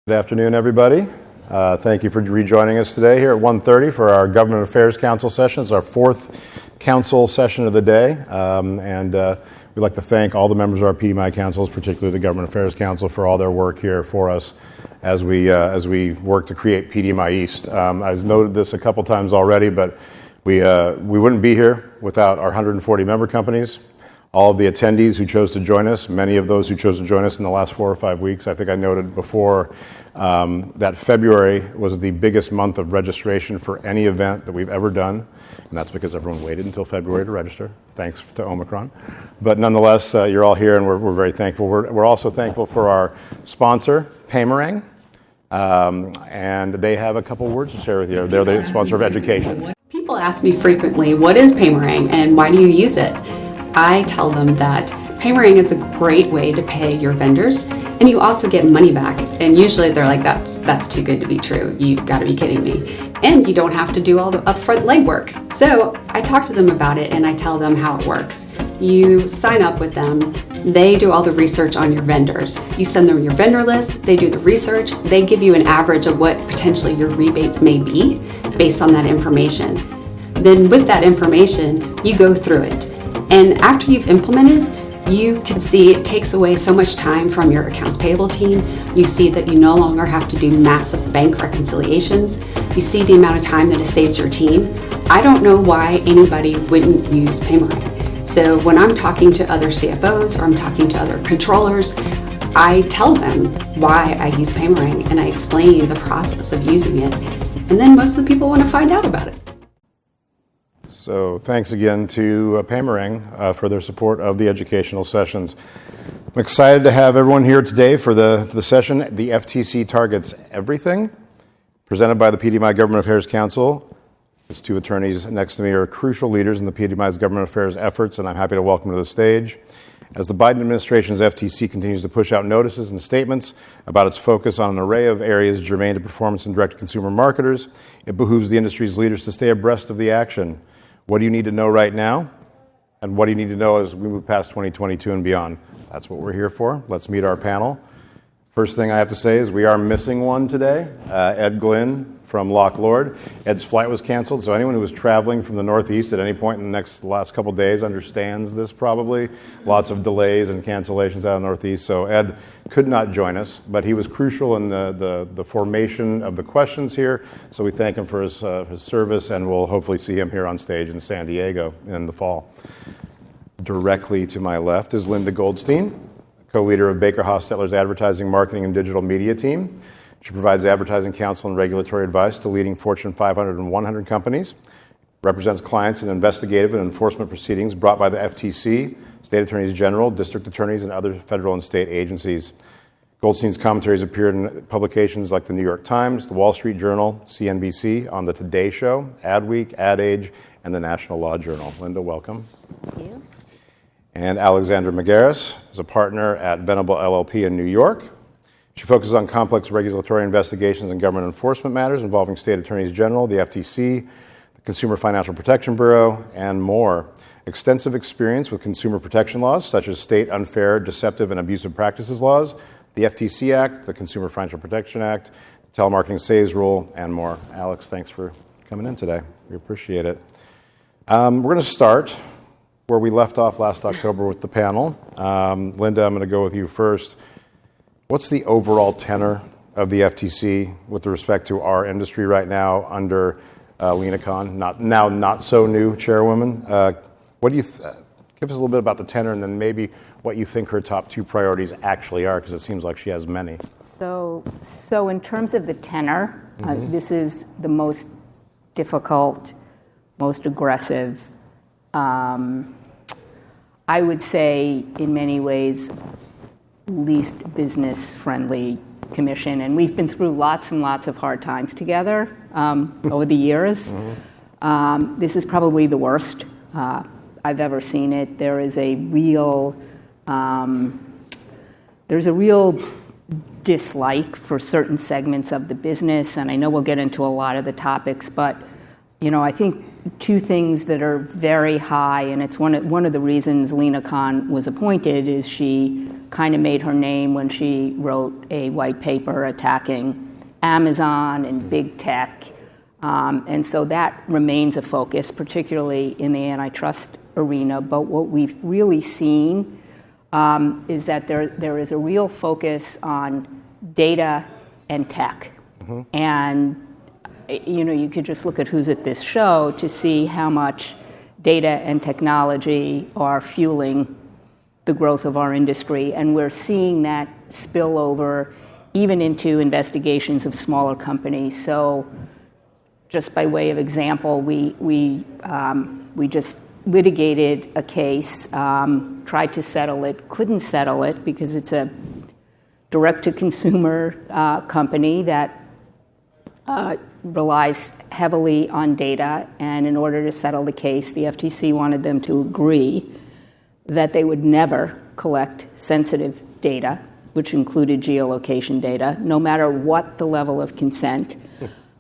Good afternoon, everybody. Thank you for rejoining us today here at 1:30 for our Government Affairs Council session. It's our fourth council session of the day, and we'd like to thank all the members of our PDMI councils, particularly the Government Affairs Council, for all their work here for us as we work to create PDMI East. I've noted this a couple times already, but we wouldn't be here without our 140 member companies. All of the attendees who chose to join us, many of those who chose to join us in the last 4 or 5 weeks. I think I noted before that February was the biggest month of registration for any event that we've ever done, and that's because everyone waited until February to register, thanks to Omicron. But nonetheless, you're all here, and we're very thankful. We're also thankful for our sponsor, Paymerang, and they have a couple words to share with you. They're the sponsor of education. People ask me frequently, what is Paymerang and why do you use it? I tell them that Paymerang is a great way to pay your vendors, and you also get money back. And usually they're like, that's too good to be true. You've got to be kidding me. And you don't have to do all the upfront legwork. So I talk to them about it and I tell them how it works. You sign up with them, they do all the research on your vendors. You send them your vendor list, they do the research, they give you an average of what potentially your rebates may be based on that information. Then with that information, you go through it. And after you've implemented, you can see it takes away so much time from your accounts payable team. You see that you no longer have to do massive bank reconciliations. You see the amount of time that it saves your team. I don't know why anybody wouldn't use Paymerang. So when I'm talking to other CFOs or I'm talking to other controllers, I tell them why I use Paymerang and I explain the process of using it. And then most of the people want to find out about it. So thanks again to Paymerang for their support of the educational sessions. I'm excited to have everyone here today for the session, The FTC Targets Everything, presented by the PDMI Government Affairs Council. These two attorneys next to me are crucial leaders in the PDMI's government affairs efforts, and I'm happy to welcome to the stage. As the Biden administration's FTC continues to push out notices and statements about its focus on an array of areas germane to performance and direct-to-consumer marketers, it behooves the industry's leaders to stay abreast of the action. What do you need to know right now? And what do you need to know as we move past 2022 and beyond? That's what we're here for. Let's meet our panel. First thing I have to say is we are missing one today. Ed Glynn from Loch Lord. Ed's flight was canceled, so anyone who was traveling from the Northeast at any point in the last couple days understands this probably. Lots of delays and cancellations out of the Northeast, so Ed could not join us, but he was crucial in the formation of the questions here, so we thank him for his service, and we'll hopefully see him here on stage in San Diego in the fall. Directly to my left is Linda Goldstein, co-leader of BakerHostetler's advertising, marketing, and digital media team. She provides advertising counsel and regulatory advice to leading Fortune 500 and 100 companies, represents clients in investigative and enforcement proceedings brought by the FTC, state attorneys general, district attorneys, and other federal and state agencies. Goldstein's commentaries appeared in publications like the New York Times, the Wall Street Journal, CNBC, on the Today Show, Adweek, Ad Age, and the National Law Journal. Linda, welcome. Thank you. And Alexandra Megaris is a partner at Venable LLP in New York. She focuses on complex regulatory investigations and government enforcement matters involving state attorneys general, the FTC, the Consumer Financial Protection Bureau, and more. Extensive experience with consumer protection laws, such as state unfair, deceptive, and abusive practices laws, the FTC Act, the Consumer Financial Protection Act, the Telemarketing Saves Rule, and more. Alex, thanks for coming in today. We appreciate it. We're going to start where we left off last October with the panel. Linda, I'm going to go with you first. What's the overall tenor of the FTC with respect to our industry right now under Lena Khan, not so new chairwoman? What do you give us a little bit about the tenor, and then maybe what you think her top two priorities actually are, because it seems like she has many. So in terms of the tenor, this is the most difficult, most aggressive, I would say in many ways, least business-friendly commission. And we've been through lots and lots of hard times together over the years. This is probably the worst I've ever seen it. There's a real dislike for certain segments of the business, and I know we'll get into a lot of the topics, but I think two things that are very high, and it's one of the reasons Lena Khan was appointed, is she kind of made her name when she wrote a white paper attacking Amazon and big tech. And so that remains a focus, particularly in the antitrust arena. But what we've really seen is that there is a real focus on data and tech. And you could just look at who's at this show to see how much data and technology are fueling the growth of our industry. And we're seeing that spill over even into investigations of smaller companies. So just by way of example, we just litigated a case, tried to settle it, couldn't settle it because it's a direct-to-consumer company that relies heavily on data, and in order to settle the case, the FTC wanted them to agree that they would never collect sensitive data, which included geolocation data, no matter what the level of consent.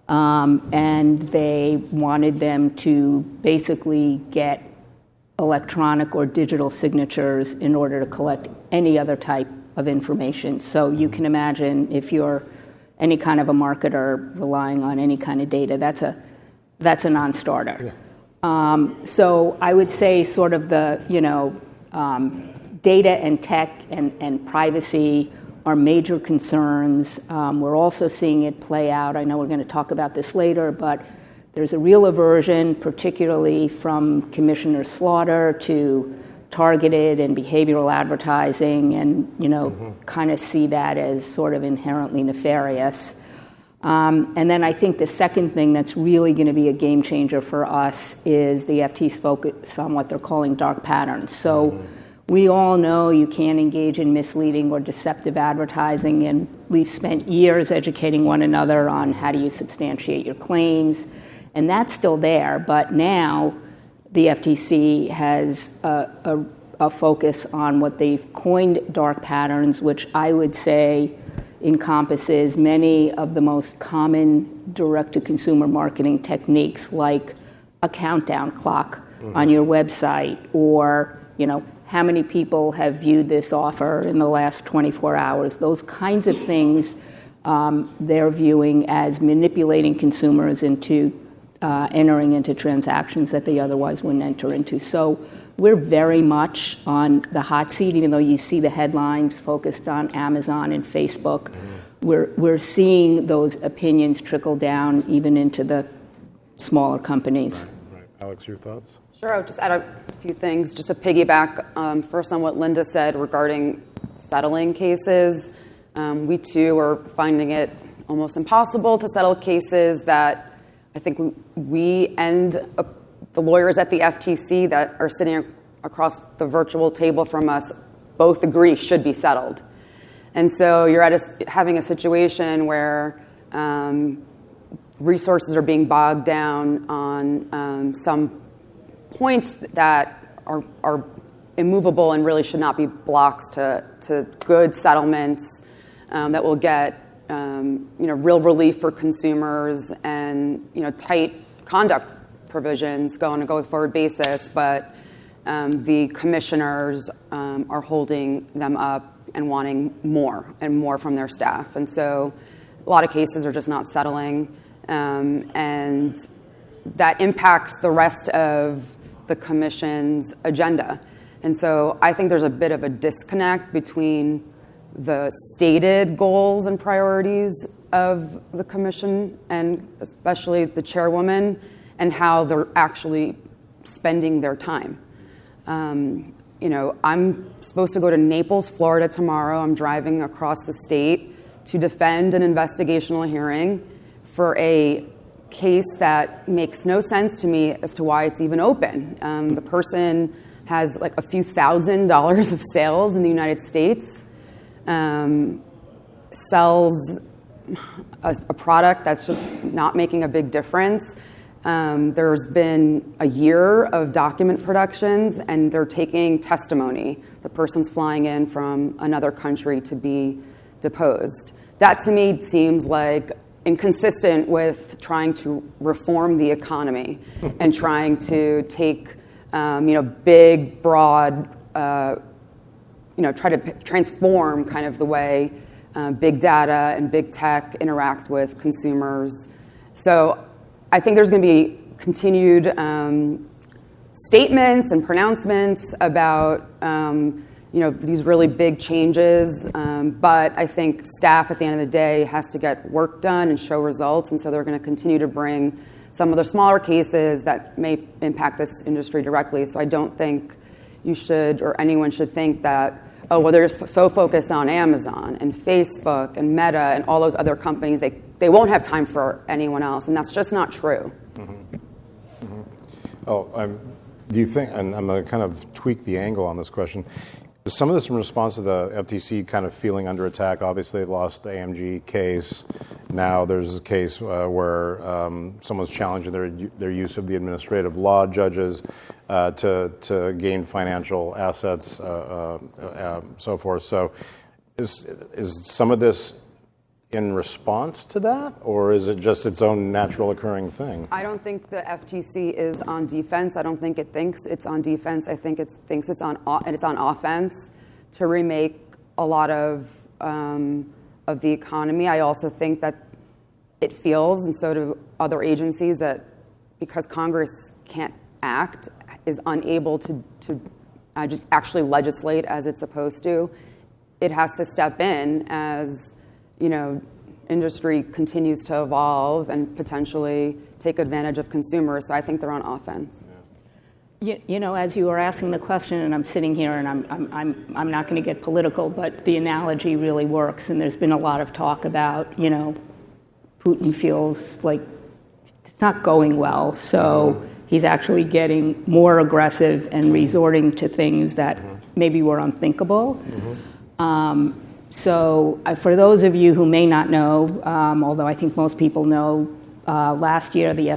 And they wanted them to basically get electronic or digital signatures in order to collect any other type of information. So you can imagine if you're any kind of a marketer relying on any kind of data, that's a non-starter. Yeah. So I would say sort of the, data and tech and privacy are major concerns. We're also seeing it play out. I know we're going to talk about this later, but there's a real aversion, particularly from Commissioner Slaughter, to targeted and behavioral advertising, and kind of see that as sort of inherently nefarious. And then I think the second thing that's really going to be a game changer for us is the FTC's focus on what they're calling dark patterns. So we all know you can't engage in misleading or deceptive advertising, and we've spent years educating one another on how do you substantiate your claims, and that's still there. But now the FTC has a focus on what they've coined dark patterns, which I would say encompasses many of the most common direct-to-consumer marketing techniques, like a countdown clock on your website, or how many people have viewed this offer in the last 24 hours. Those kinds of things they're viewing as manipulating consumers into entering into transactions that they otherwise wouldn't enter into. So we're very much on the hot seat, even though you see the headlines focused on Amazon and Facebook. We're seeing those opinions trickle down even into the smaller companies. Right. Alex, your thoughts? Sure, I'll just add a few things, just to piggyback first on what Linda said regarding settling cases. We too are finding it almost impossible to settle cases that I think we and the lawyers at the FTC that are sitting across the virtual table from us both agree should be settled. And so you're having a situation where resources are being bogged down on some points that are immovable and really should not be blocks to good settlements that will get real relief for consumers and tight conduct provisions on a going forward basis, but the commissioners are holding them up and wanting more and more from their staff. And so a lot of cases are just not settling, and that impacts the rest of the commission's agenda. And so I think there's a bit of a disconnect between the stated goals and priorities of the commission, and especially the chairwoman, and how they're actually spending their time. I'm supposed to go to Naples, Florida tomorrow. I'm driving across the state to defend an investigational hearing for a case that makes no sense to me as to why it's even open. The person has like a few $1,000s of sales in the United States, sells a product that's just not making a big difference. There's been a year of document productions, and they're taking testimony. The person's flying in from another country to be deposed. That to me seems like inconsistent with trying to reform the economy and trying to take big, broad try to transform kind of the way big data and big tech interact with consumers. So I think there's going to be continued statements and pronouncements about these really big changes, but I think staff at the end of the day has to get work done and show results, and so they're going to continue to bring some of the smaller cases that may impact this industry directly. So I don't think you should, or anyone should think that, they're so focused on Amazon and Facebook and Meta and all those other companies, they won't have time for anyone else, and that's just not true. Do you think, and I'm going to kind of tweak the angle on this question, is some of this in response to the FTC kind of feeling under attack? Obviously, they lost the AMG case. Now there's a case where someone's challenging their use of the administrative law judges to gain financial assets, so forth. So is some of this in response to that, or is it just its own natural occurring thing? I don't think the FTC is on defense. I don't think it thinks it's on defense. I think it thinks it's on offense to remake a lot of the economy. I also think that it feels, and so do other agencies, that because Congress can't act, is unable to actually legislate as it's supposed to, it has to step in as industry continues to evolve and potentially take advantage of consumers. So I think they're on offense. As you were asking the question, and I'm sitting here, and I'm not going to get political, but the analogy really works. And there's been a lot of talk about, Putin feels like it's not going well, so he's actually getting more aggressive and resorting to things that maybe were unthinkable. So for those of you who may not know, although I think most people know, last year the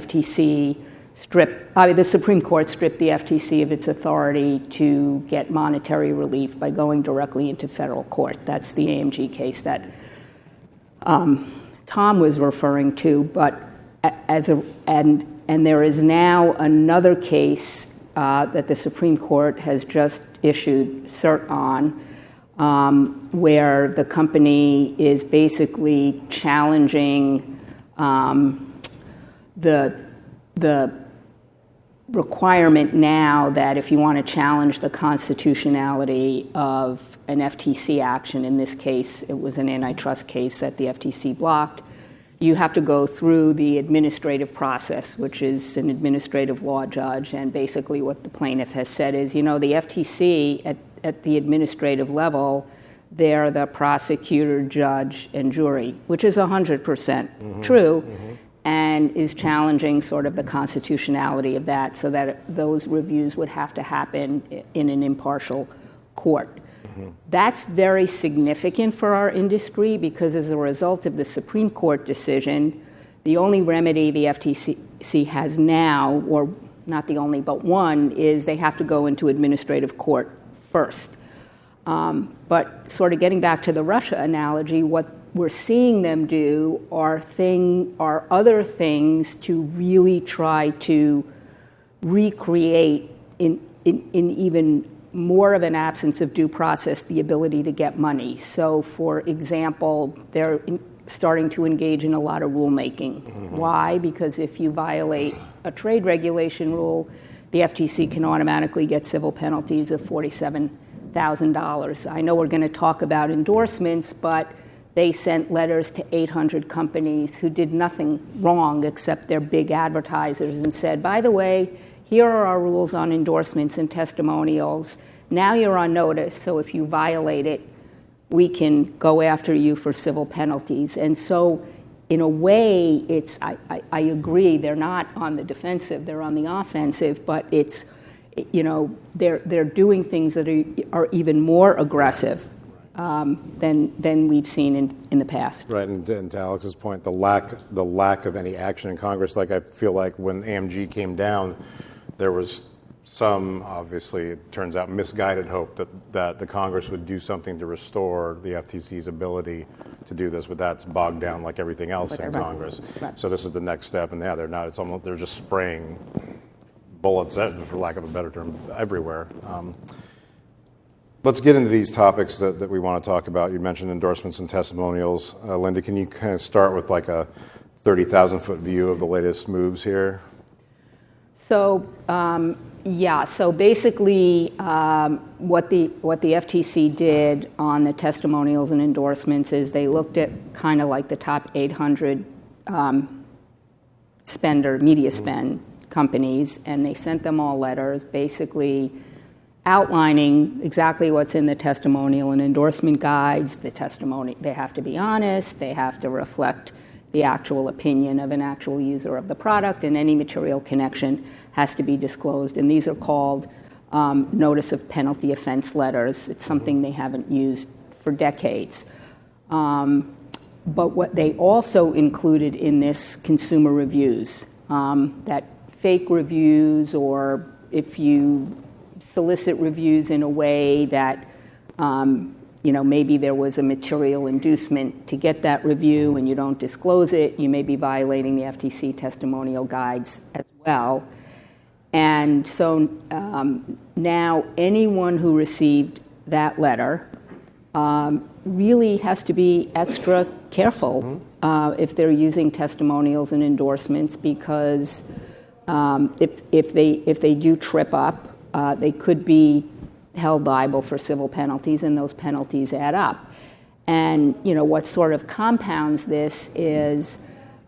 Supreme Court stripped the FTC of its authority to get monetary relief by going directly into federal court. That's the AMG case that Tom was referring to. But and there is now another case that the Supreme Court has just issued cert on, where the company is basically challenging the requirement now that if you want to challenge the constitutionality of an FTC action, in this case it was an antitrust case that the FTC blocked, you have to go through the administrative process, which is an administrative law judge. And basically what the plaintiff has said is, the FTC at the administrative level, they're the prosecutor, judge, and jury, which is 100% true, and is challenging sort of the constitutionality of that, so that those reviews would have to happen in an impartial court. That's very significant for our industry, because as a result of the Supreme Court decision, the only remedy the FTC has now, or not the only, but one, is they have to go into administrative court first. But sort of getting back to the Russia analogy, what we're seeing them do are other things to really try to recreate in even more of an absence of due process the ability to get money. So, for example, they're starting to engage in a lot of rulemaking. Why? Because if you violate a trade regulation rule, the FTC can automatically get civil penalties of $47,000. I know we're going to talk about endorsements, but they sent letters to 800 companies who did nothing wrong except they're big advertisers, and said, by the way, here are our rules on endorsements and testimonials. Now you're on notice, so if you violate it, we can go after you for civil penalties. And so in a way, I agree, they're not on the defensive, they're on the offensive, but it's, they're doing things that are even more aggressive than we've seen in the past. Right, and to Alex's point, the lack of any action in Congress. Like, I feel like when AMG came down, there was some, obviously, it turns out, misguided hope that the Congress would do something to restore the FTC's ability to do this, but that's bogged down like everything else in Congress. Right. So this is the next step, and yeah, they're just spraying bullets, for lack of a better term, everywhere. Let's get into these topics that we want to talk about. You mentioned endorsements and testimonials. Linda, can you kind of start with like a 30,000-foot view of the latest moves here? So, so basically what the FTC did on the testimonials and endorsements is they looked at kind of like the top 800 media spend companies, and they sent them all letters basically outlining exactly what's in the testimonial and endorsement guides. The testimony, they have to be honest, they have to reflect the actual opinion of an actual user of the product, and any material connection has to be disclosed. And these are called notice of penalty offense letters. It's something they haven't used for decades. But what they also included in this consumer reviews, that fake reviews, or if you solicit reviews in a way that maybe there was a material inducement to get that review and you don't disclose it, you may be violating the FTC testimonial guides as well. And so now anyone who received that letter really has to be extra careful if they're using testimonials and endorsements, because if they do trip up, they could be held liable for civil penalties, and those penalties add up. And what sort of compounds this is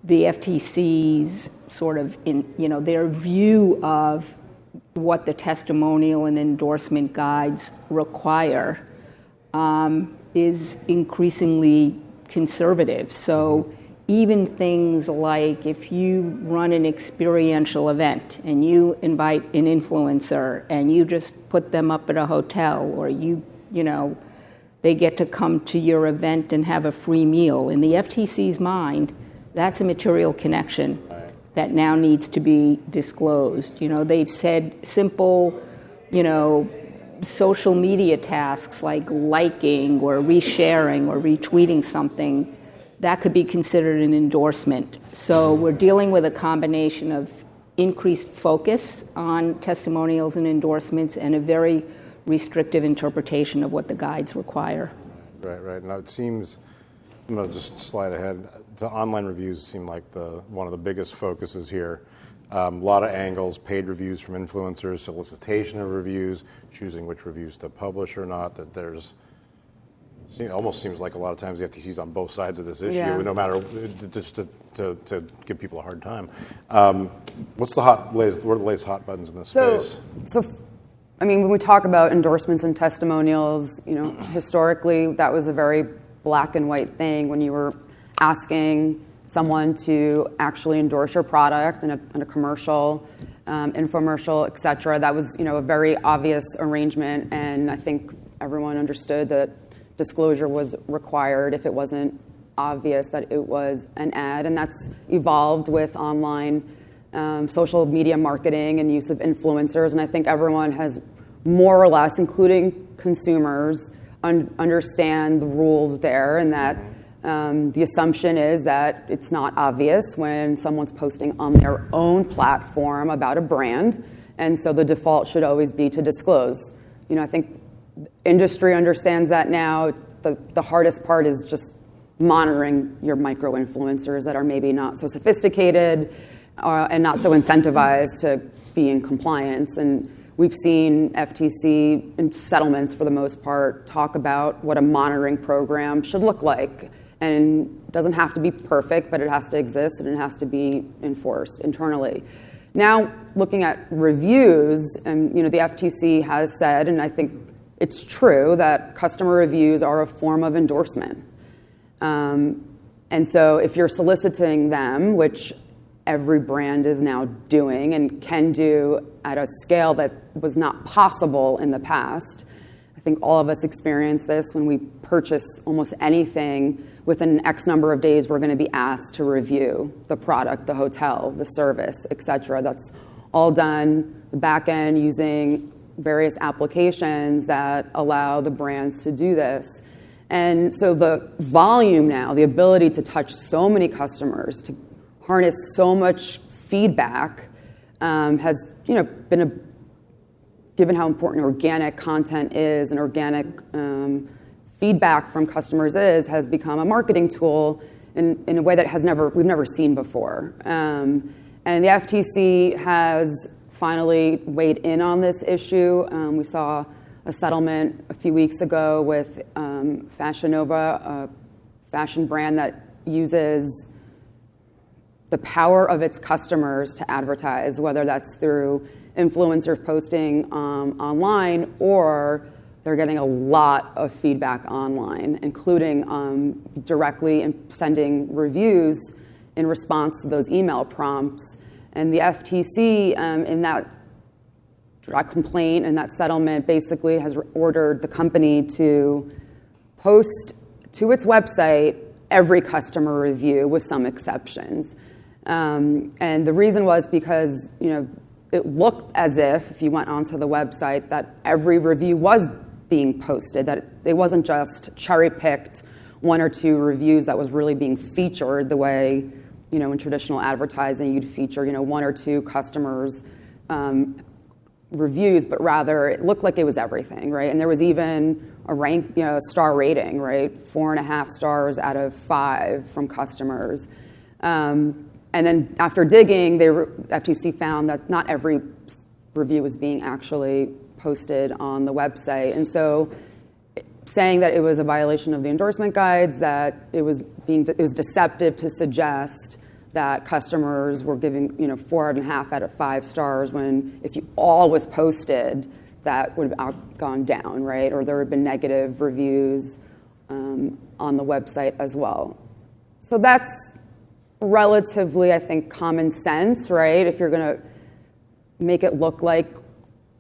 the FTC's sort of their view of what the testimonial and endorsement guides require is increasingly conservative. So even things like if you run an experiential event and you invite an influencer and you just put them up at a hotel, or they get to come to your event and have a free meal, in the FTC's mind, that's a material connection that now needs to be disclosed. They've said simple, social media tasks like liking or resharing or retweeting something, that could be considered an endorsement. So we're dealing with a combination of increased focus on testimonials and endorsements and a very restrictive interpretation of what the guides require. Right. Now it seems, I'm going to just slide ahead, the online reviews seem like one of the biggest focuses here. A lot of angles, paid reviews from influencers, solicitation of reviews, choosing which reviews to publish or not, that it almost seems like a lot of times the FTC's on both sides of this issue, no matter, just to give people a hard time. What are the latest hot buttons in this space? So, when we talk about endorsements and testimonials, historically that was a very black and white thing. When you were asking someone to actually endorse your product in a commercial, infomercial, et cetera, that was a very obvious arrangement, and I think everyone understood that disclosure was required if it wasn't obvious that it was an ad. And that's evolved with online social media marketing and use of influencers. And I think everyone has more or less, including consumers, understand the rules there, and that the assumption is that it's not obvious when someone's posting on their own platform about a brand. And so the default should always be to disclose. I think industry understands that now. The hardest part is just monitoring your micro-influencers that are maybe not so sophisticated and not so incentivized to be in compliance. And we've seen FTC in settlements, for the most part, talk about what a monitoring program should look like. And it doesn't have to be perfect, but it has to exist and it has to be enforced internally. Now, looking at reviews, and the FTC has said, and I think it's true, that customer reviews are a form of endorsement. And so if you're soliciting them, which every brand is now doing and can do at a scale that was not possible in the past, I think all of us experience this when we purchase almost anything. Within X number of days, we're going to be asked to review the product, the hotel, the service, et cetera. That's all done the back end using various applications that allow the brands to do this. And so the volume now, the ability to touch so many customers, to harness so much feedback, has been given how important organic content is and organic feedback from customers has become a marketing tool in a way that we've never seen before. And the FTC has finally weighed in on this issue. We saw a settlement a few weeks ago with Fashion Nova, a fashion brand that uses the power of its customers to advertise, whether that's through influencer posting online, or they're getting a lot of feedback online, including directly sending reviews in response to those email prompts. And the FTC, in that direct complaint and that settlement, basically has ordered the company to post to its website every customer review with some exceptions. And the reason was because, it looked as if you went onto the website, that every review was being posted, that it wasn't just cherry-picked one or two reviews that was really being featured the way, in traditional advertising you'd feature, one or two customers' reviews, but rather it looked like it was everything, right? And there was even a star rating, right? 4.5 stars out of 5 from customers. And then after digging, the FTC found that not every review was being actually posted on the website. And so saying that it was a violation of the endorsement guides, that it was deceptive to suggest that customers were giving 4.5 out of 5 stars, when if all was posted, that would have gone down, right? Or there would have been negative reviews on the website as well. So that's relatively, I think, common sense, right? If you're going to make it look like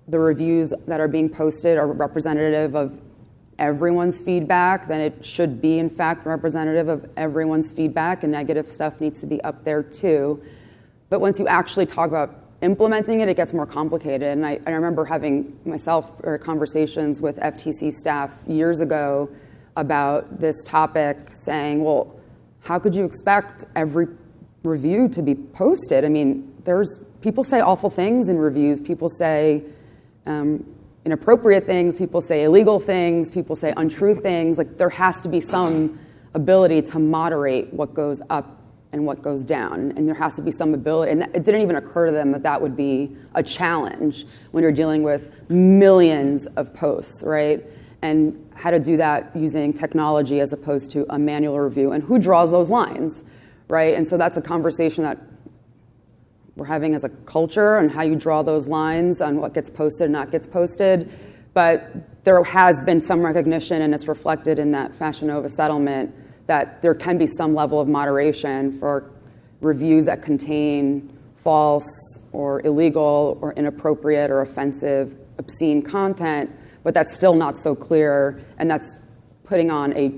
the reviews that are being posted are representative of everyone's feedback, then it should be, in fact, representative of everyone's feedback, and negative stuff needs to be up there too. But once you actually talk about implementing it, it gets more complicated. And I remember having conversations with FTC staff years ago about this topic, saying, well, how could you expect every review to be posted? I mean, people say awful things in reviews. People say inappropriate things. People say illegal things. People say untrue things. Like, there has to be some ability to moderate what goes up and what goes down. And there has to be some ability. And it didn't even occur to them that would be a challenge when you're dealing with millions of posts, right? And how to do that using technology as opposed to a manual review, and who draws those lines, right? And so that's a conversation that we're having as a culture, and how you draw those lines on what gets posted and not gets posted. But there has been some recognition, and it's reflected in that Fashion Nova settlement, that there can be some level of moderation for reviews that contain false or illegal or inappropriate or offensive, obscene content, but that's still not so clear, and that's putting on a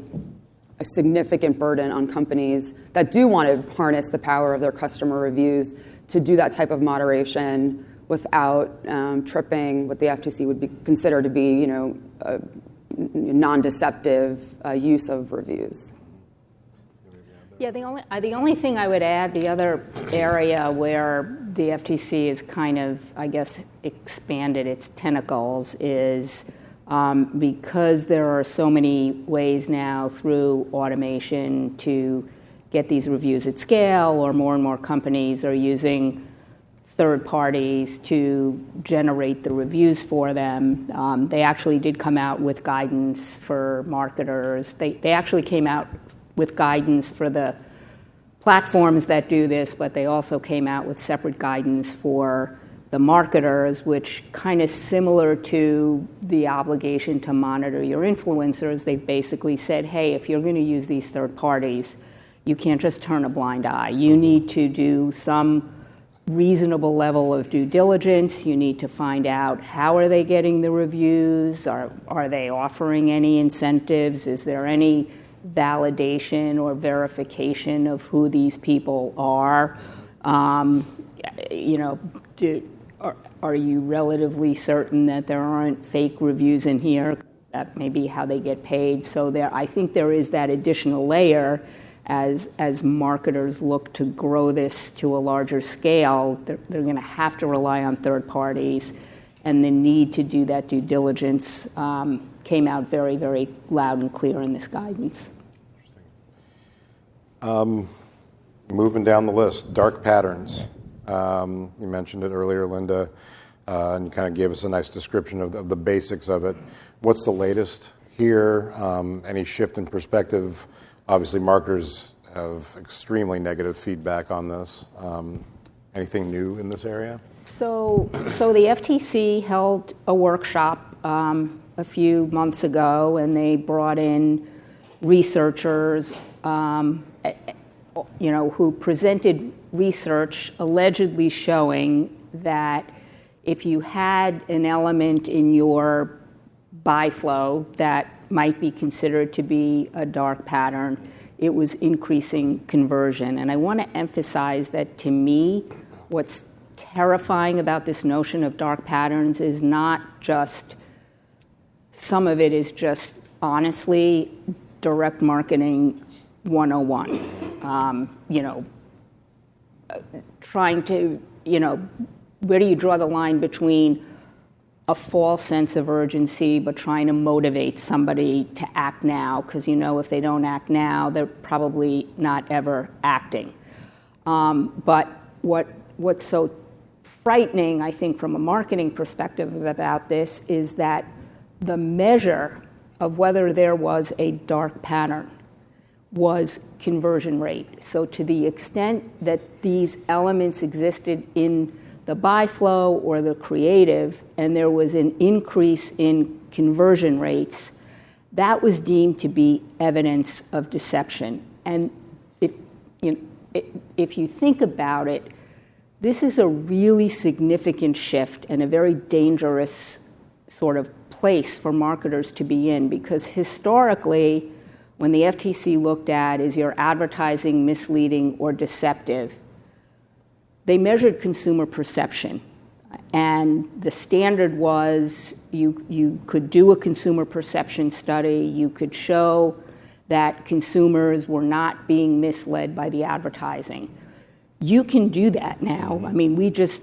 significant burden on companies that do want to harness the power of their customer reviews to do that type of moderation without tripping what the FTC would consider to be, a non-deceptive use of reviews. Yeah, the only thing I would add, the other area where the FTC has kind of, I guess, expanded its tentacles is because there are so many ways now through automation to get these reviews at scale, or more and more companies are using third parties to generate the reviews for them. They actually did come out with guidance for marketers. They actually came out with guidance for the platforms that do this, but they also came out with separate guidance for the marketers, which kind of similar to the obligation to monitor your influencers. They've basically said, hey, if you're going to use these third parties, you can't just turn a blind eye. You need to do some reasonable level of due diligence. You need to find out, how are they getting the reviews? Are they offering any incentives? Is there any validation or verification of who these people are? Are you relatively certain that there aren't fake reviews in here? That may be how they get paid. So I think there is that additional layer as marketers look to grow this to a larger scale. They're going to have to rely on third parties. and the need to do that due diligence came out very, very loud and clear in this guidance. Moving down the list, dark patterns. You mentioned it earlier, Linda, and you kind of gave us a nice description of the basics of it. What's the latest here? Any shift in perspective? Obviously, marketers have extremely negative feedback on this. Anything new in this area? So the FTC held a workshop a few months ago, and they brought in researchers, who presented research allegedly showing that if you had an element in your buy flow that might be considered to be a dark pattern, it was increasing conversion. And I want to emphasize that, to me, what's terrifying about this notion of dark patterns is not just, some of it is just honestly direct marketing 101. Trying to, where do you draw the line between a false sense of urgency, but trying to motivate somebody to act now, because if they don't act now, they're probably not ever acting. But what's so frightening, I think, from a marketing perspective about this is that the measure of whether there was a dark pattern was conversion rate. So to the extent that these elements existed in the buy flow or the creative, and there was an increase in conversion rates, that was deemed to be evidence of deception. And if you think about it, this is a really significant shift and a very dangerous sort of place for marketers to be in, because historically, when the FTC looked at, is your advertising misleading or deceptive, they measured consumer perception. And the standard was you could do a consumer perception study, you could show that consumers were not being misled by the advertising. You can do that now. I mean, we just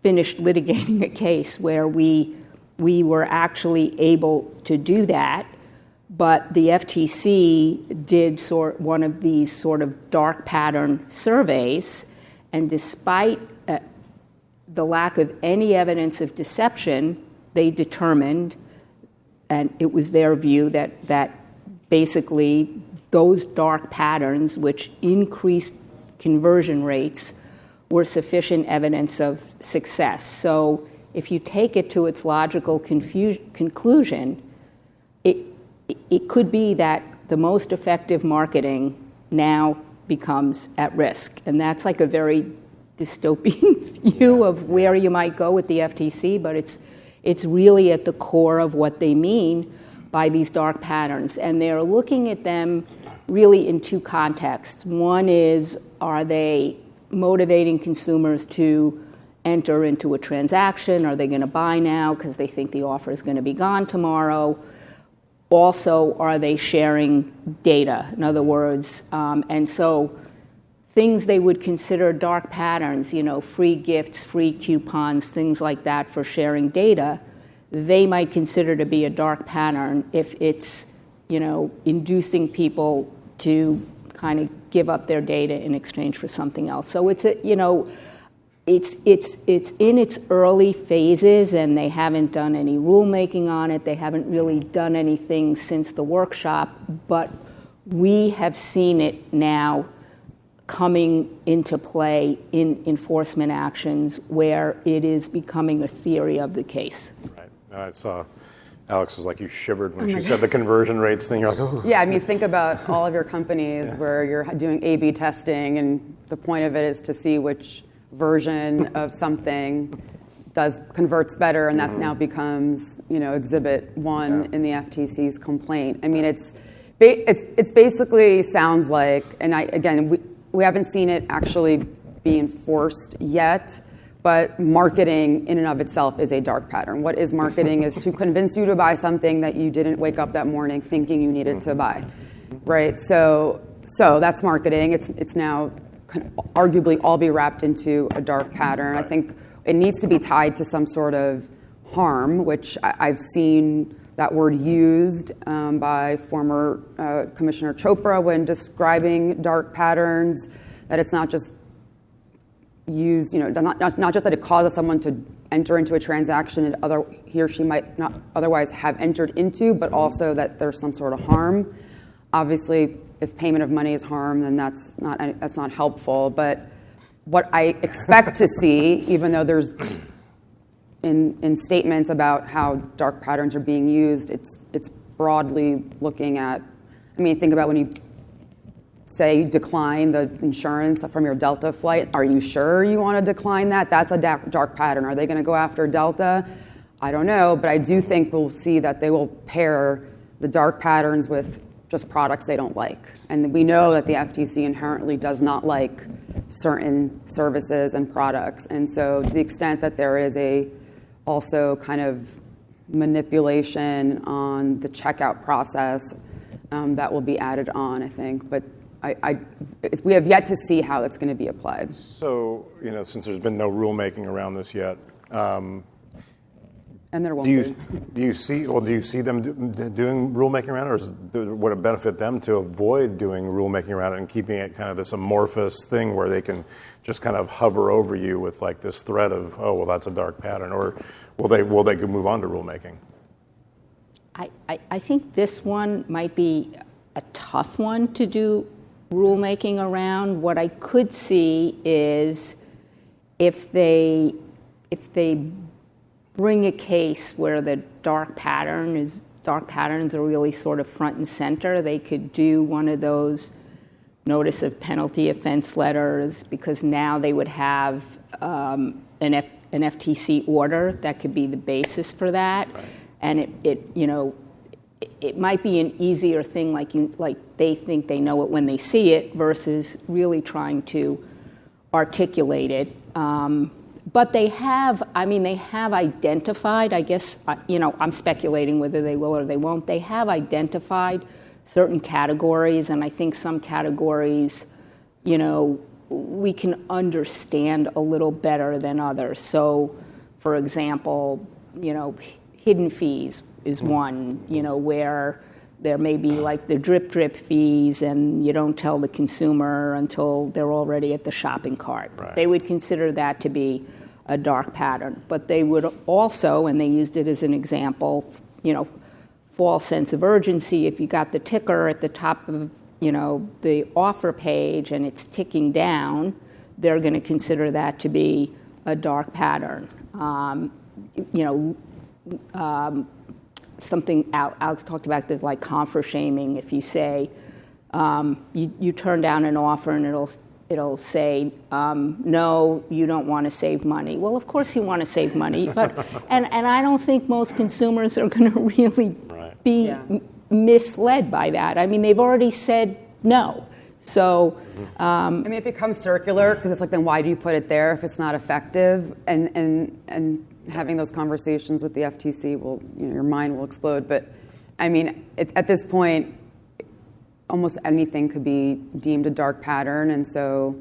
finished litigating a case where we were actually able to do that, but the FTC did one of these sort of dark pattern surveys, and despite the lack of any evidence of deception, they determined, and it was their view, that basically those dark patterns, which increased conversion rates, were sufficient evidence of success. So if you take it to its logical conclusion, it could be that the most effective marketing now becomes at risk. And that's like a very dystopian view of where you might go with the FTC, but it's really at the core of what they mean by these dark patterns. And they're looking at them really in two contexts. One is, are they motivating consumers to enter into a transaction? Are they going to buy now because they think the offer is going to be gone tomorrow? Also, are they sharing data? In other words, and so things they would consider dark patterns, free gifts, free coupons, things like that for sharing data, they might consider to be a dark pattern if it's, inducing people to kind of give up their data in exchange for something else. So it's it's in its early phases, and they haven't done any rulemaking on it. They haven't really done anything since the workshop, but we have seen it now coming into play in enforcement actions where it is becoming a theory of the case. Right. I saw Alex was like, you shivered when she said the conversion rates thing. You're like, oh. Yeah, I mean, think about all of your companies where you're doing A/B testing, and the point of it is to see which version of something converts better, and that now becomes, Exhibit 1 in the FTC's complaint. I mean, it's basically sounds like, and we haven't seen it actually be enforced yet, but marketing in and of itself is a dark pattern. What is marketing is to convince you to buy something that you didn't wake up that morning thinking you needed to buy, right? So that's marketing. It's now can arguably all be wrapped into a dark pattern. I think it needs to be tied to some sort of harm, which I've seen that word used by former Commissioner Chopra when describing dark patterns, that it's not just used, not just that it causes someone to enter into a transaction that he or she might not otherwise have entered into, but also that there's some sort of harm. Obviously, if payment of money is harm, then that's not helpful. But what I expect to see, even though there's in statements about how dark patterns are being used, it's broadly looking at. I mean, think about when you say decline the insurance from your Delta flight. Are you sure you want to decline that? That's a dark pattern. Are they going to go after Delta? I don't know, but I do think we'll see that they will pair the dark patterns with just products they don't like. And we know that the FTC inherently does not like certain services and products. And so to the extent that there is also kind of manipulation on the checkout process, that will be added on, I think. But we have yet to see how it's going to be applied. So, since there's been no rulemaking around this yet, and there won't be. Do you see them doing rulemaking around it, or would it benefit them to avoid doing rulemaking around it and keeping it kind of this amorphous thing where they can just kind of hover over you with like this threat of, oh, well, that's a dark pattern, or will they move on to rulemaking? I think this one might be a tough one to do rulemaking around. What I could see is if they bring a case where the dark patterns are really sort of front and center, they could do one of those notice of penalty offense letters, because now they would have an FTC order that could be the basis for that. Right. And it might be an easier thing, like they think they know it when they see it, versus really trying to articulate it. But they have identified, I guess, I'm speculating whether they will or they won't. They have identified certain categories, and I think some categories, we can understand a little better than others. So, for example, hidden fees is one, where there may be like the drip fees, and you don't tell the consumer until they're already at the shopping cart. Right. They would consider that to be a dark pattern. But they would also, and they used it as an example, false sense of urgency. If you got the ticker at the top of, the offer page and it's ticking down, they're going to consider that to be a dark pattern. Something Alex talked about, this like confer shaming. If you say you turn down an offer and it'll say no, you don't want to save money. Well, of course you want to save money, but and I don't think most consumers are going to really be misled by that. I mean, they've already said no. So it becomes circular, because it's like, then why do you put it there if it's not effective? And having those conversations with the FTC will, your mind will explode. But I mean, at this point, almost anything could be deemed a dark pattern. And so,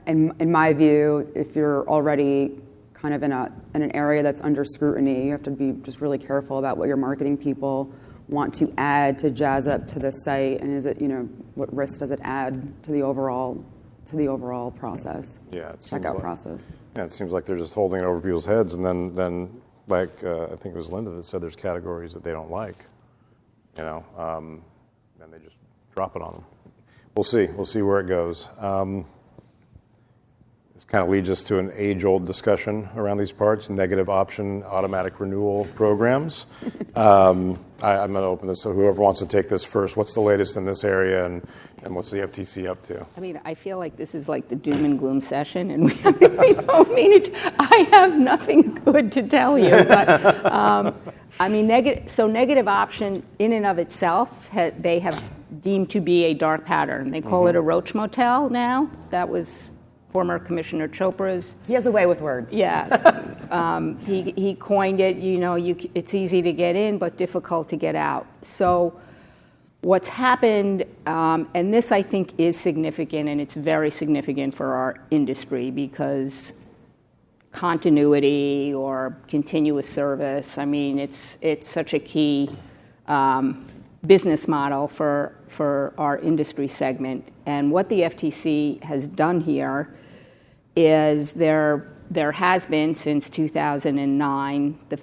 in my view, if you're already kind of in an area that's under scrutiny, you have to be just really careful about what your marketing people want to add to jazz up to the site, and is it, what risk does it add to the overall process? Yeah, checkout process. Yeah, it seems like they're just holding it over people's heads, and then like I think it was Linda that said there's categories that they don't like, and they just drop it on them. We'll see where it goes. This kind of leads us to an age-old discussion around these parts: negative option automatic renewal programs. I'm going to open this, so whoever wants to take this first. What's the latest in this area, and what's the FTC up to? I mean, I feel like this is like the doom and gloom session, and we really don't mean it. I have nothing good to tell you, but negative option in and of itself, they have deemed to be a dark pattern. They call it a roach motel now. That was former Commissioner Chopra's. He has a way with words. Yeah. He coined it, it's easy to get in, but difficult to get out. So what's happened, and this I think is significant, and it's very significant for our industry, because continuity or continuous service. I mean, it's such a key business model for our industry segment. And what the FTC has done here is there has been since 2009 the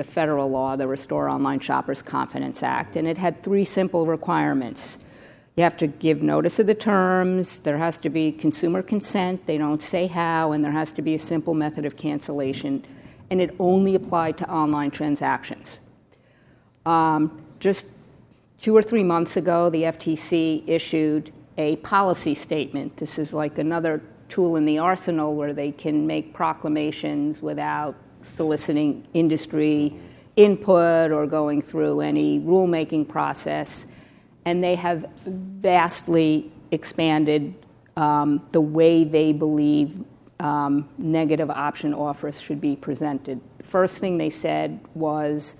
federal law, the Restore Online Shoppers Confidence Act, and it had 3 simple requirements. You have to give notice of the terms, there has to be consumer consent, they don't say how, and there has to be a simple method of cancellation, and it only applied to online transactions. Just 2 or 3 months ago, the FTC issued a policy statement. This is like another tool in the arsenal where they can make proclamations without soliciting industry input or going through any rulemaking process. And they have vastly expanded the way they believe negative option offers should be presented. The first thing they said was,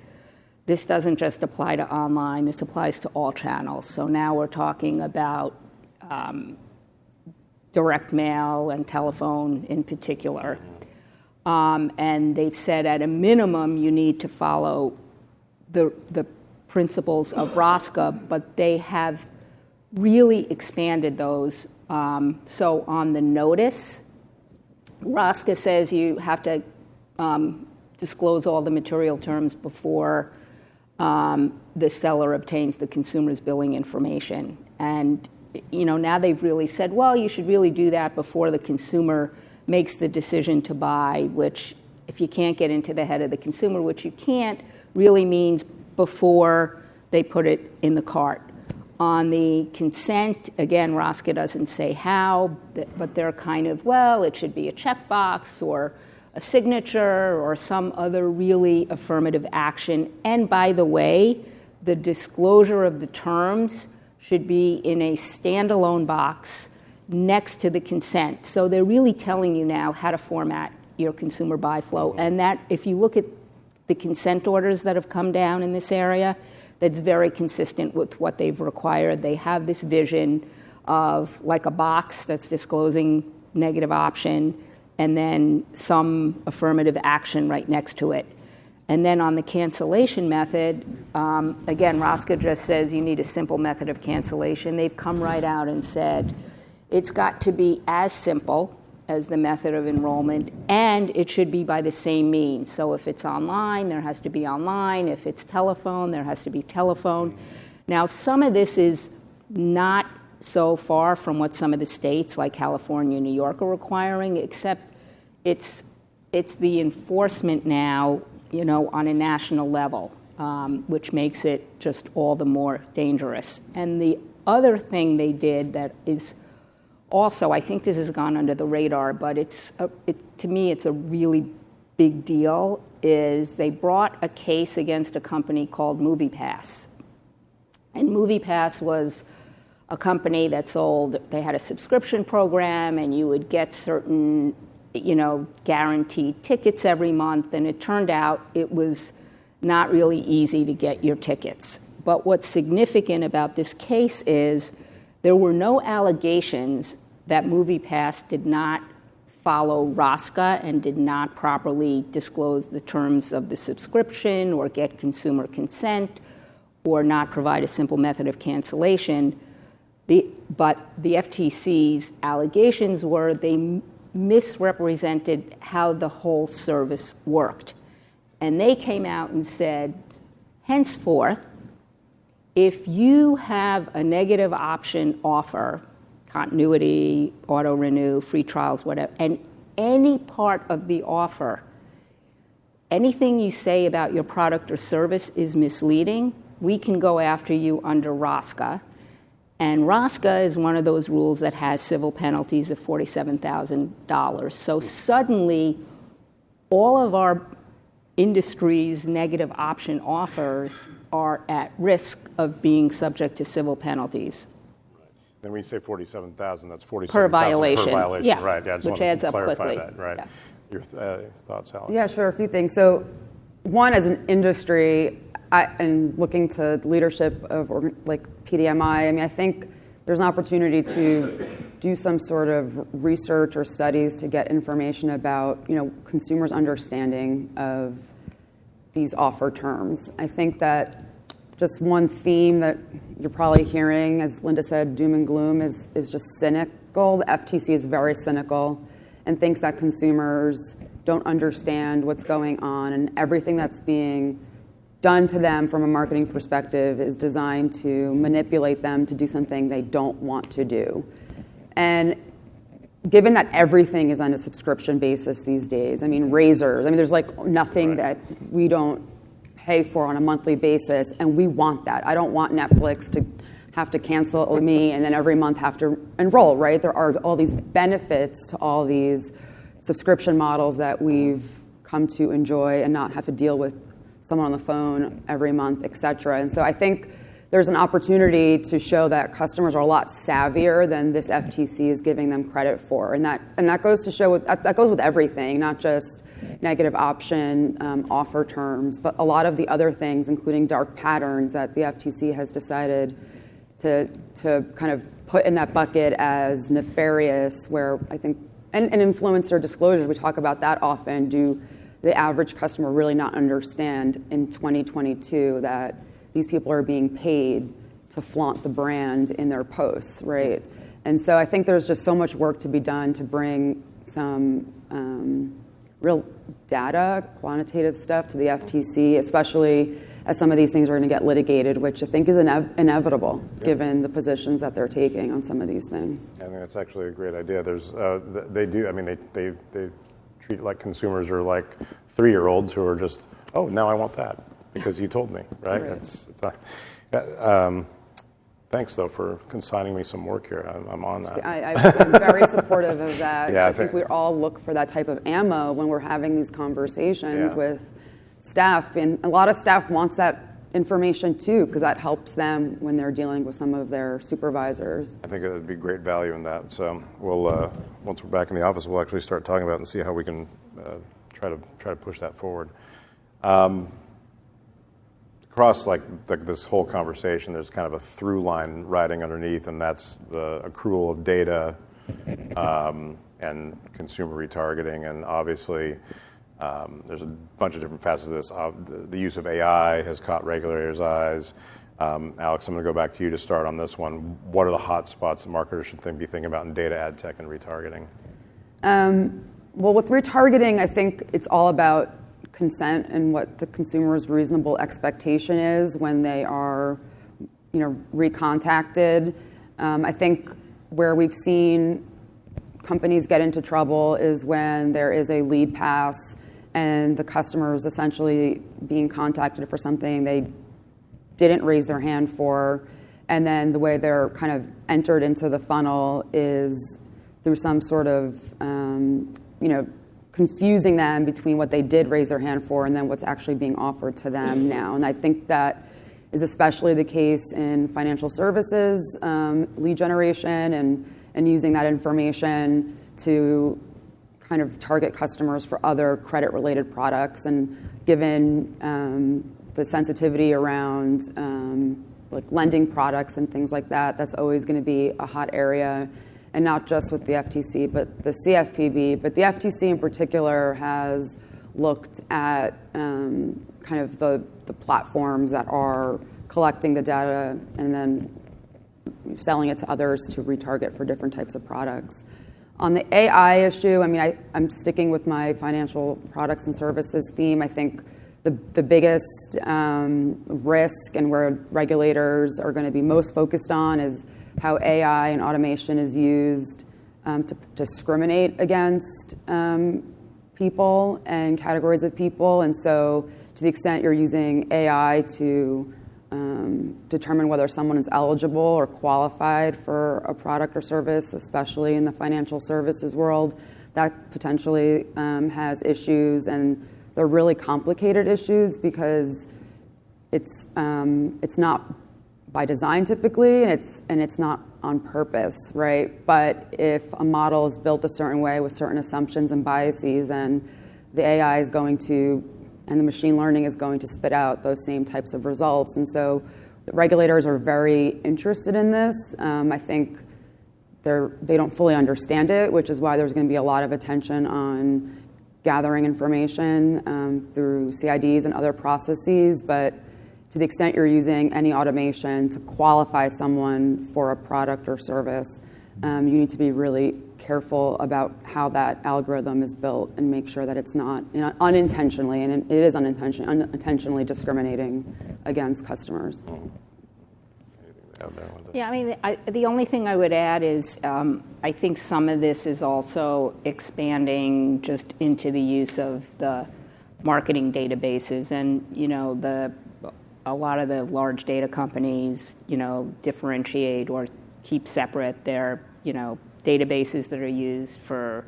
this doesn't just apply to online, this applies to all channels. So now we're talking about direct mail and telephone in particular. And they've said at a minimum you need to follow the principles of ROSCA, but they have really expanded those. So on the notice, ROSCA says you have to disclose all the material terms before the seller obtains the consumer's billing information. And now they've really said, well, you should really do that before the consumer makes the decision to buy, which if you can't get into the head of the consumer, which you can't, really means before they put it in the cart. On the consent, again, ROSCA doesn't say how, but they're kind of, well, it should be a checkbox or a signature or some other really affirmative action. And by the way, the disclosure of the terms should be in a standalone box next to the consent. So they're really telling you now how to format your consumer buy flow. And that, if you look at the consent orders that have come down in this area, that's very consistent with what they've required. They have this vision of like a box that's disclosing negative option and then some affirmative action right next to it. And then on the cancellation method, again, ROSCA just says you need a simple method of cancellation. They've come right out and said it's got to be as simple as the method of enrollment, and it should be by the same means. So if it's online, there has to be online. If it's telephone, there has to be telephone. Now, some of this is not so far from what some of the states like California and New York are requiring, except it's the enforcement now, on a national level, which makes it just all the more dangerous. And the other thing they did that is also, I think this has gone under the radar, but to me it's a really big deal, is they brought a case against a company called MoviePass. And MoviePass was a company that they had a subscription program, and you would get certain guaranteed tickets every month, and it turned out it was not really easy to get your tickets. But what's significant about this case is there were no allegations that MoviePass did not follow ROSCA and did not properly disclose the terms of the subscription or get consumer consent or not provide a simple method of cancellation. But the FTC's allegations were they misrepresented how the whole service worked. And they came out and said, henceforth, if you have a negative option offer, continuity, auto-renew, free trials, whatever, and any part of the offer, anything you say about your product or service is misleading, we can go after you under ROSCA. And ROSCA is one of those rules that has civil penalties of $47,000. So suddenly, all of our industry's negative option offers are at risk of being subject to civil penalties. Then when you say 47,000, that's 47,000 per violation. Yeah, right. Yeah, I just which wanted adds to up clarify quickly. that, right? Yeah. Your thoughts, Alex? Yeah, sure. A few things. So, one, as an industry, and looking to leadership of like PDMI, I think there's an opportunity to do some sort of research or studies to get information about, consumers' understanding of these offer terms. I think that just one theme that you're probably hearing, as Linda said, doom and gloom, is just cynical. The FTC is very cynical and thinks that consumers don't understand what's going on, and everything that's being done to them from a marketing perspective is designed to manipulate them to do something they don't want to do. And given that everything is on a subscription basis these days, razors, there's like nothing that we don't pay for on a monthly basis, and we want that. I don't want Netflix to have to cancel me and then every month have to enroll, right? There are all these benefits to all these subscription models that we've come to enjoy and not have to deal with someone on the phone every month, et cetera. And so I think there's an opportunity to show that customers are a lot savvier than this FTC is giving them credit for. And that goes to show, that goes with everything, not just negative option offer terms, but a lot of the other things, including dark patterns that the FTC has decided to kind of put in that bucket as nefarious, where I think, and influencer disclosures, we talk about that often. Do the average customer really not understand in 2022 that these people are being paid to flaunt the brand in their posts, right? And so I think there's just so much work to be done to bring some real data, quantitative stuff to the FTC, especially as some of these things are going to get litigated, which I think is inevitable given the positions that they're taking on some of these things. I think that's actually a great idea. There's, they do, they treat it like consumers are like 3-year-olds who are just, oh, now I want that because you told me, right? Thanks, though, for consigning me some work here. I'm on that. I'm very supportive of that. Yeah, I think we all look for that type of ammo when we're having these conversations with staff. And a lot of staff wants that information, too, because that helps them when they're dealing with some of their supervisors. I think it would be great value in that. So we'll, once we're back in the office, we'll actually start talking about it and see how we can try to push that forward. Across like this whole conversation, there's kind of a through line riding underneath, and that's the accrual of data and consumer retargeting. And obviously, there's a bunch of different facets of this. The use of AI has caught regulators' eyes. Alex, I'm going to go back to you to start on this one. What are the hot spots that marketers should be thinking about in data, ad tech, and retargeting? Well, with retargeting, I think it's all about consent and what the consumer's reasonable expectation is when they are, recontacted. I think where we've seen companies get into trouble is when there is a lead pass and the customer is essentially being contacted for something they didn't raise their hand for, and then the way they're kind of entered into the funnel is through some sort of, confusing them between what they did raise their hand for and then what's actually being offered to them now. And I think that is especially the case in financial services, lead generation, and using that information to kind of target customers for other credit-related products. And given the sensitivity around like lending products and things like that, that's always going to be a hot area. And not just with the FTC, but the CFPB. But the FTC in particular has looked at kind of the platforms that are collecting the data and then selling it to others to retarget for different types of products. On the AI issue, I'm sticking with my financial products and services theme. I think the biggest risk and where regulators are going to be most focused on is how AI and automation is used to discriminate against people and categories of people. And so to the extent you're using AI to determine whether someone is eligible or qualified for a product or service, especially in the financial services world, that potentially has issues. And they're really complicated issues because it's not by design typically, and it's not on purpose, right? But if a model is built a certain way with certain assumptions and biases, and the AI is going to, and the machine learning is going to spit out those same types of results. And so the regulators are very interested in this. I think they don't fully understand it, which is why there's going to be a lot of attention on gathering information through CIDs and other processes. But to the extent you're using any automation to qualify someone for a product or service, you need to be really careful about how that algorithm is built and make sure that it's not unintentionally, and it is unintentionally discriminating against customers. Yeah, I mean, the only thing I would add is I think some of this is also expanding just into the use of the marketing databases, and a lot of the large data companies, differentiate or keep separate their, databases that are used for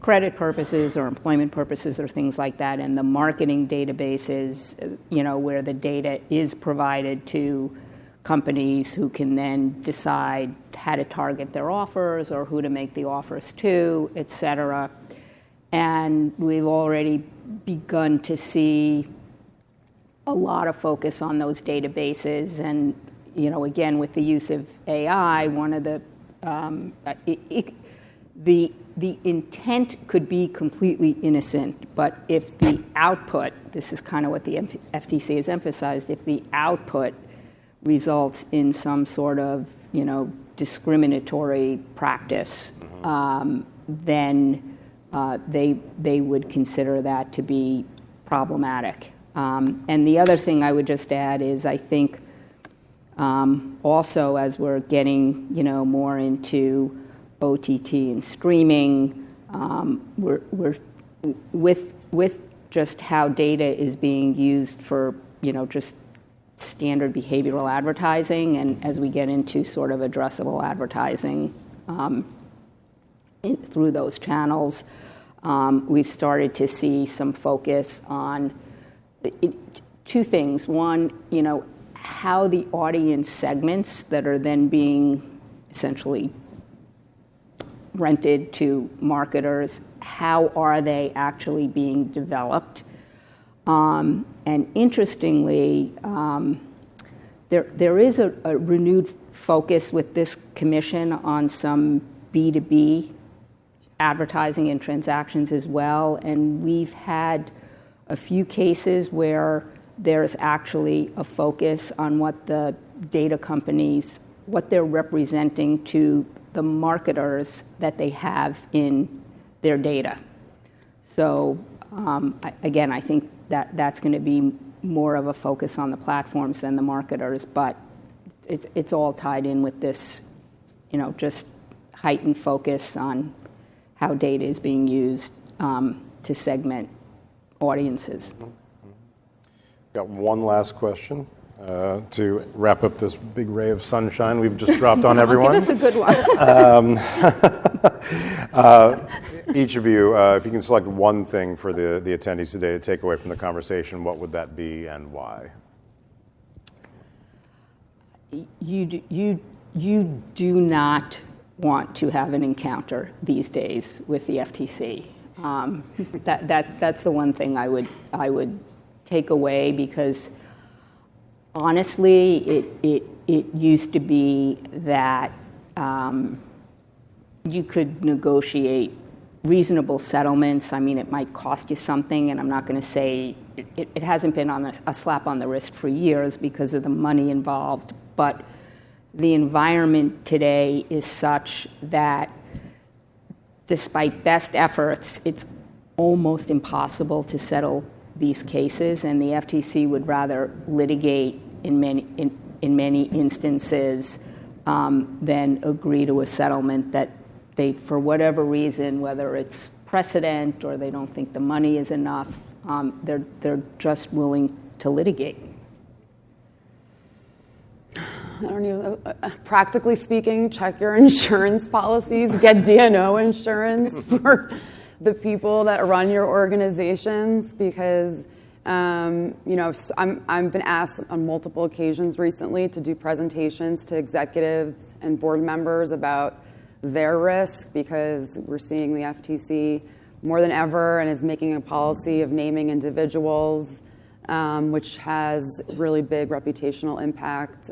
credit purposes or employment purposes or things like that, and the marketing databases, where the data is provided to companies who can then decide how to target their offers or who to make the offers to, et cetera. And we've already begun to see a lot of focus on those databases. And, again, with the use of AI, one of the intent could be completely innocent, but if the output, this is kind of what the FTC has emphasized, if the output results in some sort of, discriminatory practice, then they would consider that to be problematic. And the other thing I would just add is I think also as we're getting, more into OTT and streaming, we're with just how data is being used for, just standard behavioral advertising, and as we get into sort of addressable advertising through those channels, we've started to see some focus on two things. One, how the audience segments that are then being essentially rented to marketers, how are they actually being developed? And interestingly, there is a renewed focus with this commission on some B2B advertising and transactions as well. And we've had a few cases where there's actually a focus on what the data companies, what they're representing to the marketers that they have in their data. So again, I think that's going to be more of a focus on the platforms than the marketers, but it's all tied in with this, just heightened focus on how data is being used to segment audiences. Got one last question to wrap up this big ray of sunshine we've just dropped on everyone. Give us a good one. Each of you, if you can select one thing for the attendees today to take away from the conversation, what would that be and why? You do not want to have an encounter these days with the FTC. That's the one thing I would take away, because honestly, it used to be that you could negotiate reasonable settlements. I mean, it might cost you something, and I'm not going to say it hasn't been on a slap on the wrist for years because of the money involved, but the environment today is such that despite best efforts, it's almost impossible to settle these cases, and the FTC would rather litigate in many instances than agree to a settlement that they, for whatever reason, whether it's precedent or they don't think the money is enough, they're just willing to litigate. I don't know. Practically speaking, check your insurance policies. Get D&O insurance for the people that run your organizations, because I've been asked on multiple occasions recently to do presentations to executives and board members about their risk, because we're seeing the FTC more than ever and is making a policy of naming individuals, which has really big reputational impact.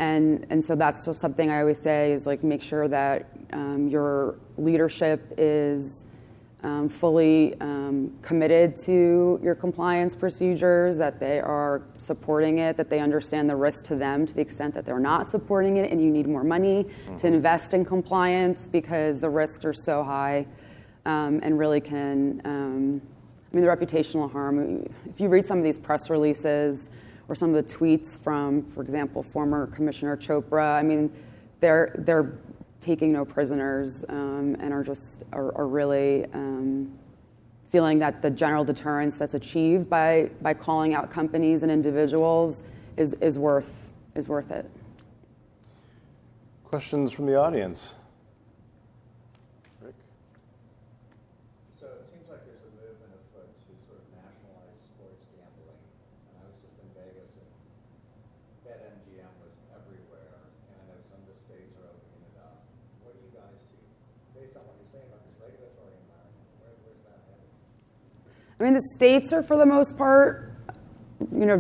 And so that's something I always say is like make sure that your leadership is fully committed to your compliance procedures, that they are supporting it, that they understand the risk to them to the extent that they're not supporting it and you need more money to invest in compliance because the risks are so high and really can, I mean, the reputational harm. If you read some of these press releases or some of the tweets from, for example, former Commissioner Chopra, I mean, they're taking no prisoners and are really feeling that the general deterrence that's achieved by calling out companies and individuals is worth it. Questions from the audience? Rick? So it seems like there's a movement afoot to sort of nationalize sports gambling. And I was just in Vegas and BetMGM was everywhere. And I know some of the states are opening it up. What do you guys see? Based on what you're saying about this regulatory environment, where's that headed? I mean, the states are for the most part,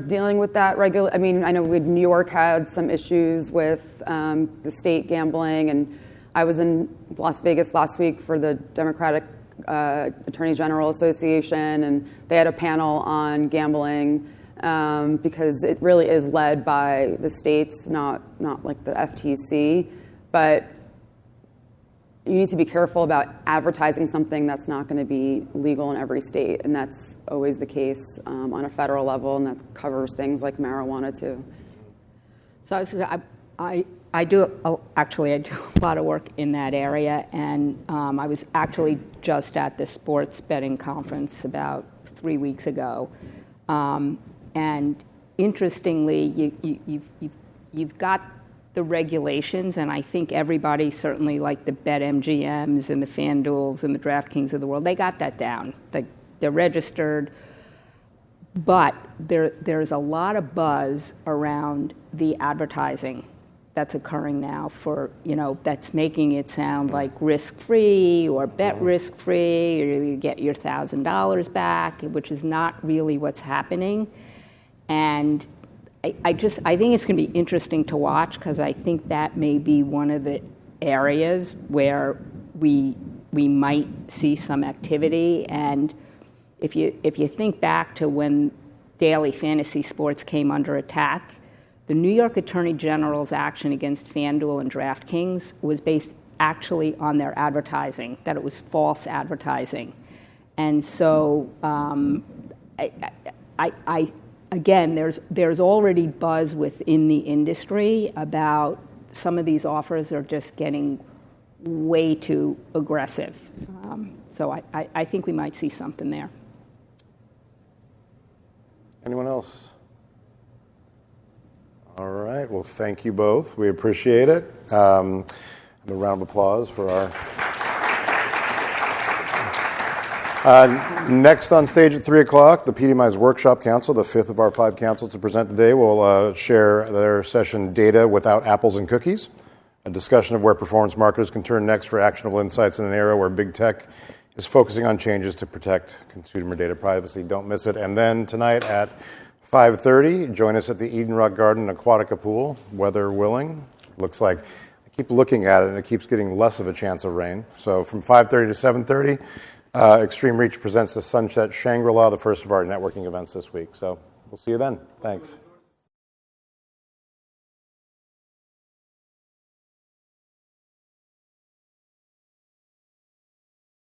dealing with that I mean, I know New York had some issues with the state gambling, and I was in Las Vegas last week for the Democratic Attorney General Association, and they had a panel on gambling because it really is led by the states, not like the FTC, but you need to be careful about advertising something that's not going to be legal in every state, and that's always the case on a federal level, and that covers things like marijuana too. So I do a lot of work in that area, and I was actually just at the sports betting conference about 3 weeks ago, and interestingly, you've got the regulations, and I think everybody, certainly like the BetMGMs and the FanDuels and the DraftKings of the world, they got that down. They're registered, but there's a lot of buzz around the advertising that's occurring now for, that's making it sound like risk-free or bet risk-free, or you get your $1,000 back, which is not really what's happening. And I think it's going to be interesting to watch, because I think that may be one of the areas where we might see some activity. And if you think back to when daily fantasy sports came under attack, the New York Attorney General's action against FanDuel and DraftKings was based actually on their advertising, that it was false advertising. And so again, there's already buzz within the industry about some of these offers are just getting way too aggressive. So I think we might see something there. Anyone else? All right. Well, thank you both. We appreciate it. And a round of applause for our... Next on stage at 3 o'clock, the PDMI's Workshop Council, the fifth of our 5 councils to present today, will share their session Data Without Apples and Cookies, a discussion of where performance marketers can turn next for actionable insights in an era where big tech is focusing on changes to protect consumer data privacy. Don't miss it. And then tonight at 5:30, join us at the Eden Rock Garden Aquatica Pool, weather willing. Looks like, I keep looking at it and it keeps getting less of a chance of rain. So from 5:30 to 7:30, Extreme Reach presents the Sunset Shangri-La, the first of our networking events this week. So we'll see you then. Thanks.